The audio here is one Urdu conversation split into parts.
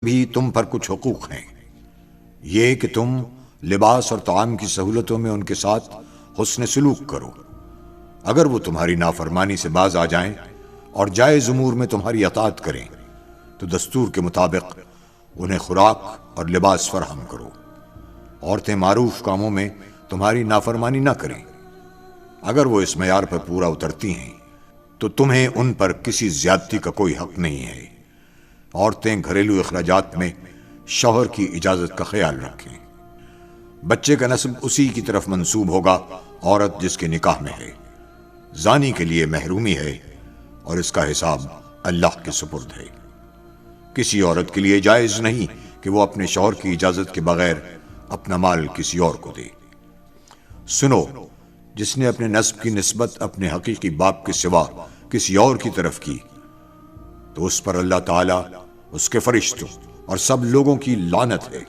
بھی تم پر کچھ حقوق ہیں، یہ کہ تم لباس اور طعام کی سہولتوں میں ان کے ساتھ حسن سلوک کرو۔ اگر وہ تمہاری نافرمانی سے باز آ جائیں اور جائز امور میں تمہاری اطاعت کریں تو دستور کے مطابق انہیں خوراک اور لباس فراہم کرو۔ عورتیں معروف کاموں میں تمہاری نافرمانی نہ کریں۔ اگر وہ اس معیار پر پورا اترتی ہیں تو تمہیں ان پر کسی زیادتی کا کوئی حق نہیں ہے۔ عورتیں گھریلو اخراجات میں شوہر کی اجازت کا خیال رکھیں۔ بچے کا نسب اسی کی طرف منسوب ہوگا عورت جس کے نکاح میں ہے۔ زانی کے لیے محرومی ہے اور اس کا حساب اللہ کے سپرد ہے۔ کسی عورت کے لیے جائز نہیں کہ وہ اپنے شوہر کی اجازت کے بغیر اپنا مال کسی اور کو دے۔ سنو، جس نے اپنے نسب کی نسبت اپنے حقیقی باپ کے سوا کسی اور کی طرف کی تو اس پر اللہ تعالیٰ، اس کے فرشتوں اور سب لوگوں کی لعنت ہے۔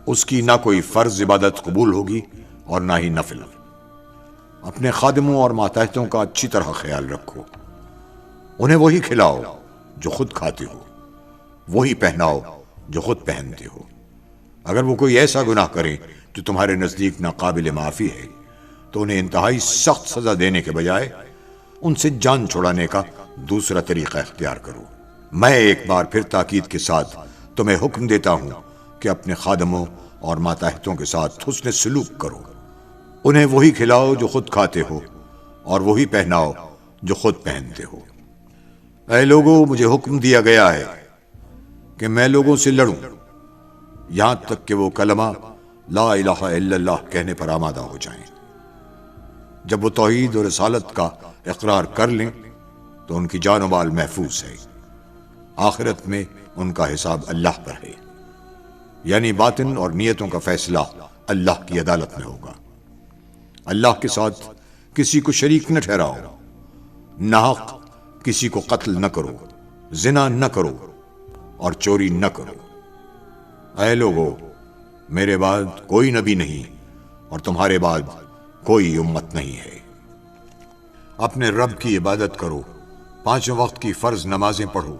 اس کی نہ کوئی فرض عبادت قبول ہوگی اور نہ ہی نفل۔ اپنے خادموں اور ماتحتوں کا اچھی طرح خیال رکھو۔ انہیں وہی کھلاؤ جو خود کھاتے ہو، وہی پہناؤ جو خود پہنتے ہو۔ اگر وہ کوئی ایسا گناہ کرے جو تمہارے نزدیک ناقابل معافی ہے تو انہیں انتہائی سخت سزا دینے کے بجائے ان سے جان چھڑانے کا دوسرا طریقہ اختیار کرو۔ میں ایک بار پھر تاکید کے ساتھ تمہیں حکم دیتا ہوں کہ اپنے خادموں اور ماتحتوں کے ساتھ حسن سلوک کرو۔ انہیں وہی کھلاؤ جو خود کھاتے ہو اور وہی پہناؤ جو خود پہنتے ہو۔ اے لوگوں، مجھے حکم دیا گیا ہے کہ میں لوگوں سے لڑوں یہاں تک کہ وہ کلمہ لا الہ الا اللہ کہنے پر آمادہ ہو جائیں۔ جب وہ توحید اور رسالت کا اقرار کر لیں تو ان کی جان و مال محفوظ ہے۔ آخرت میں ان کا حساب اللہ پر ہے، یعنی باطن اور نیتوں کا فیصلہ اللہ کی عدالت میں ہوگا۔ اللہ کے ساتھ کسی کو شریک نہ ٹھہراؤ، ناحق کسی کو قتل نہ کرو، زنا نہ کرو اور چوری نہ کرو۔ اے لوگو، میرے بعد کوئی نبی نہیں اور تمہارے بعد کوئی امت نہیں ہے۔ اپنے رب کی عبادت کرو، 5 وقت کی فرض نمازیں پڑھو،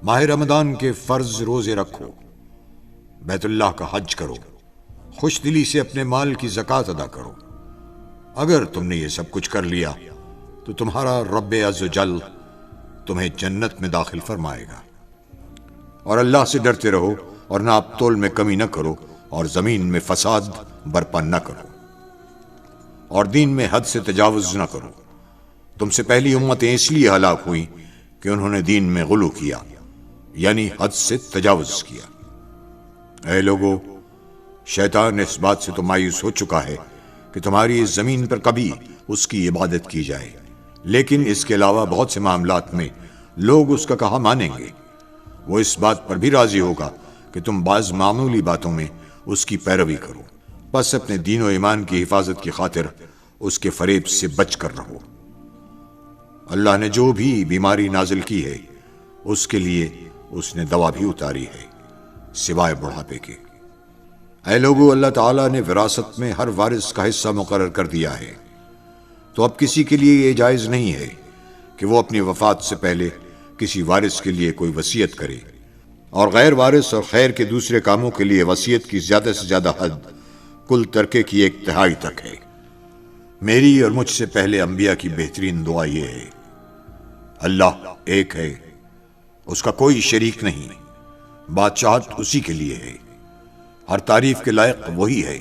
ماہ رمضان کے فرض روزے رکھو، بیت اللہ کا حج کرو، خوش دلی سے اپنے مال کی زکوٰۃ ادا کرو۔ اگر تم نے یہ سب کچھ کر لیا تو تمہارا رب عز و جل تمہیں جنت میں داخل فرمائے گا۔ اور اللہ سے ڈرتے رہو اور ناپ تول میں کمی نہ کرو اور زمین میں فساد برپا نہ کرو اور دین میں حد سے تجاوز نہ کرو۔ تم سے پہلی امتیں اس لیے ہلاک ہوئیں کہ انہوں نے دین میں غلو کیا، یعنی حد سے تجاوز کیا۔ اے لوگو، شیطان اس بات سے تو مایوس ہو چکا ہے کہ تمہاری اس زمین پر کبھی اس کی عبادت کی جائے، لیکن اس کے علاوہ بہت سے معاملات میں لوگ اس کا کہا مانیں گے۔ وہ اس بات پر بھی راضی ہوگا کہ تم بعض معمولی باتوں میں اس کی پیروی کرو، بس اپنے دین و ایمان کی حفاظت کی خاطر اس کے فریب سے بچ کر رہو۔ اللہ نے جو بھی بیماری نازل کی ہے اس کے لیے اس نے دوا بھی اتاری ہے، سوائے بڑھاپے کے۔ اے لوگو، اللہ تعالیٰ نے وراثت میں ہر وارث کا حصہ مقرر کر دیا ہے، تو اب کسی کے لیے یہ جائز نہیں ہے کہ وہ اپنی وفات سے پہلے کسی وارث کے لیے کوئی وصیت کرے، اور غیر وارث اور خیر کے دوسرے کاموں کے لیے وصیت کی زیادہ سے زیادہ حد کل ترکے کی 1/3 تک ہے۔ میری اور مجھ سے پہلے انبیاء کی بہترین دعا یہ ہے: اللہ ایک ہے، اس کا کوئی شریک نہیں، بادشاہت اسی کے لیے ہے، ہر تعریف کے لائق وہی ہے،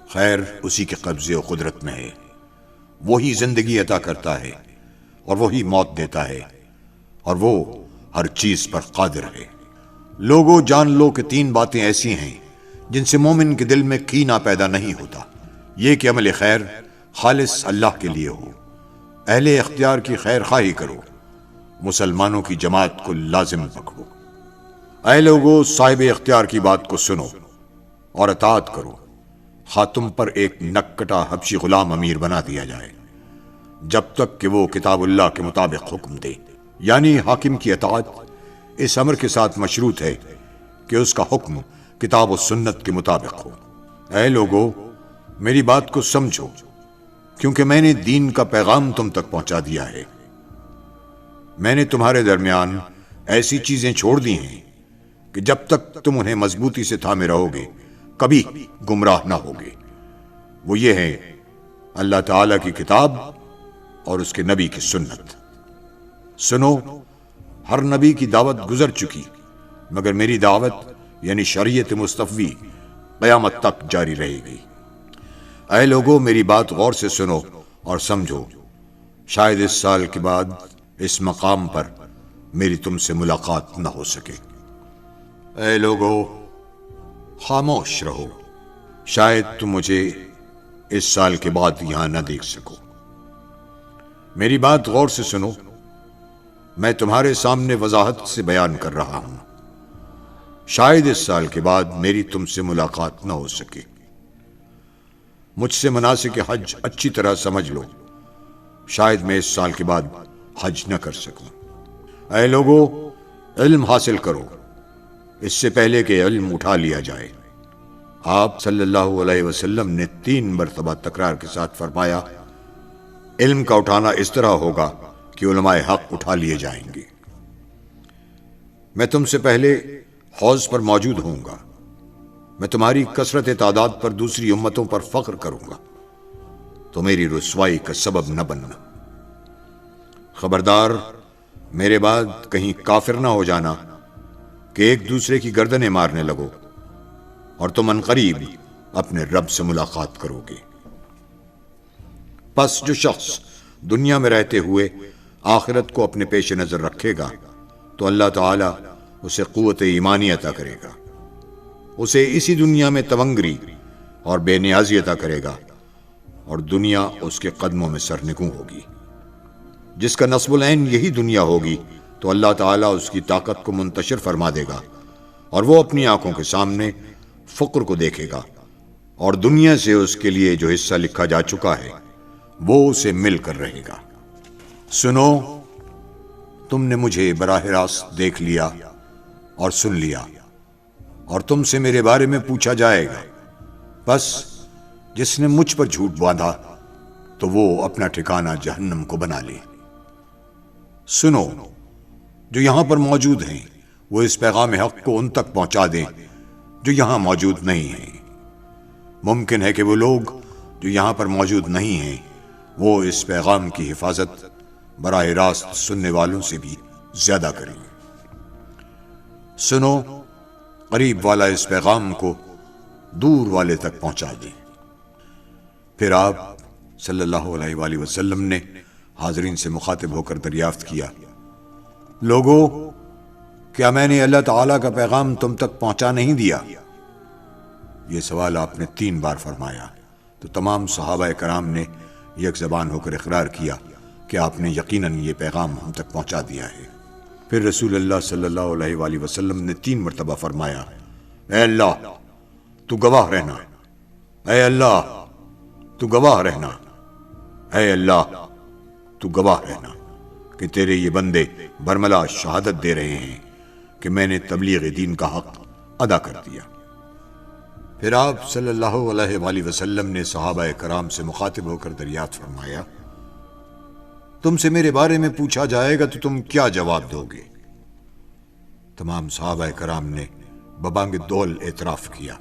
خیر اسی کے قبضے و قدرت میں ہے، وہی زندگی عطا کرتا ہے اور وہی موت دیتا ہے، اور وہ ہر چیز پر قادر ہے۔ لوگوں، جان لو کہ 3 باتیں ایسی ہیں جن سے مومن کے دل میں کینہ پیدا نہیں ہوتا، یہ کہ عمل خیر خالص اللہ کے لیے ہو، اہل اختیار کی خیر خواہی کرو، مسلمانوں کی جماعت کو لازم پکڑو۔ اے لوگو، صاحب اختیار کی بات کو سنو اور اطاعت کرو، خواہ تم پر ایک نکٹا حبشی غلام امیر بنا دیا جائے، جب تک کہ وہ کتاب اللہ کے مطابق حکم دے، یعنی حاکم کی اطاعت اس امر کے ساتھ مشروط ہے کہ اس کا حکم کتاب و سنت کے مطابق ہو۔ اے لوگو، میری بات کو سمجھو، کیونکہ میں نے دین کا پیغام تم تک پہنچا دیا ہے۔ میں نے تمہارے درمیان ایسی چیزیں چھوڑ دی ہیں کہ جب تک تم انہیں مضبوطی سے تھامے رہو گے کبھی گمراہ نہ ہوگے۔ وہ یہ ہے اللہ تعالیٰ کی کتاب اور اس کے نبی کی سنت۔ سنو، ہر نبی کی دعوت گزر چکی، مگر میری دعوت یعنی شریعت مصطفی قیامت تک جاری رہے گی۔ اے لوگو، میری بات غور سے سنو اور سمجھو، شاید اس سال کے بعد اس مقام پر میری تم سے ملاقات نہ ہو سکے۔ اے لوگو، خاموش رہو، شاید تم مجھے اس سال کے بعد یہاں نہ دیکھ سکو۔ میری بات غور سے سنو، میں تمہارے سامنے وضاحت سے بیان کر رہا ہوں، شاید اس سال کے بعد میری تم سے ملاقات نہ ہو سکے۔ مجھ سے مناسک حج اچھی طرح سمجھ لو، شاید میں اس سال کے بعد حج نہ کر سکوں۔ اے لوگو، علم حاصل کرو اس سے پہلے کہ علم اٹھا لیا جائے۔ آپ صلی اللہ علیہ وسلم نے 3 مرتبہ تکرار کے ساتھ فرمایا، علم کا اٹھانا اس طرح ہوگا کہ علماء حق اٹھا لیے جائیں گے۔ میں تم سے پہلے حوض پر موجود ہوں گا، میں تمہاری کثرت تعداد پر دوسری امتوں پر فخر کروں گا، تو میری رسوائی کا سبب نہ بننا۔ خبردار، میرے بعد کہیں کافر نہ ہو جانا کہ ایک دوسرے کی گردنیں مارنے لگو اور تم عنقریب اپنے رب سے ملاقات کرو گے۔ پس جو شخص دنیا میں رہتے ہوئے آخرت کو اپنے پیش نظر رکھے گا تو اللہ تعالیٰ اسے قوت ایمانی عطا کرے گا، اسے اسی دنیا میں تونگری اور بے نیازی عطا کرے گا، اور دنیا اس کے قدموں میں سرنگوں ہوگی۔ جس کا نصب العین یہی دنیا ہوگی تو اللہ تعالیٰ اس کی طاقت کو منتشر فرما دے گا، اور وہ اپنی آنکھوں کے سامنے فقر کو دیکھے گا، اور دنیا سے اس کے لیے جو حصہ لکھا جا چکا ہے وہ اسے مل کر رہے گا۔ سنو، تم نے مجھے براہ راست دیکھ لیا اور سن لیا، اور تم سے میرے بارے میں پوچھا جائے گا، بس جس نے مجھ پر جھوٹ باندھا تو وہ اپنا ٹھکانہ جہنم کو بنا لے۔ سنو، جو یہاں پر موجود ہیں وہ اس پیغام حق کو ان تک پہنچا دیں جو یہاں موجود نہیں ہیں۔ ممکن ہے کہ وہ لوگ جو یہاں پر موجود نہیں ہیں وہ اس پیغام کی حفاظت براہ راست سننے والوں سے بھی زیادہ کریں۔ سنو، قریب والا اس پیغام کو دور والے تک پہنچا دیں۔ پھر آپ صلی اللہ علیہ وآلہ وسلم نے حاضرین سے مخاطب ہو کر دریافت کیا، لوگو، کیا میں نے اللہ تعالیٰ کا پیغام تم تک پہنچا نہیں دیا؟ یہ سوال آپ نے 3 بار فرمایا تو تمام صحابہ کرام نے یک زبان ہو کر اقرار کیا کہ آپ نے یقیناً یہ پیغام ہم تک پہنچا دیا ہے۔ پھر رسول اللہ صلی اللہ علیہ وآلہ وسلم نے 3 مرتبہ فرمایا، اے اللہ تو گواہ رہنا، اے اللہ تو گواہ رہنا، اے اللہ تو گواہ رہنا کہ تیرے یہ بندے برملا شہادت دے رہے ہیں کہ میں نے تبلیغ دین کا حق ادا کر دیا۔ پھر آپ صلی اللہ علیہ وآلہ وسلم نے صحابہ کرام سے مخاطب ہو کر دریافت فرمایا، تم سے میرے بارے میں پوچھا جائے گا تو تم کیا جواب دو گے؟ تمام صحابہ کرام نے ببانگ دول اعتراف کیا۔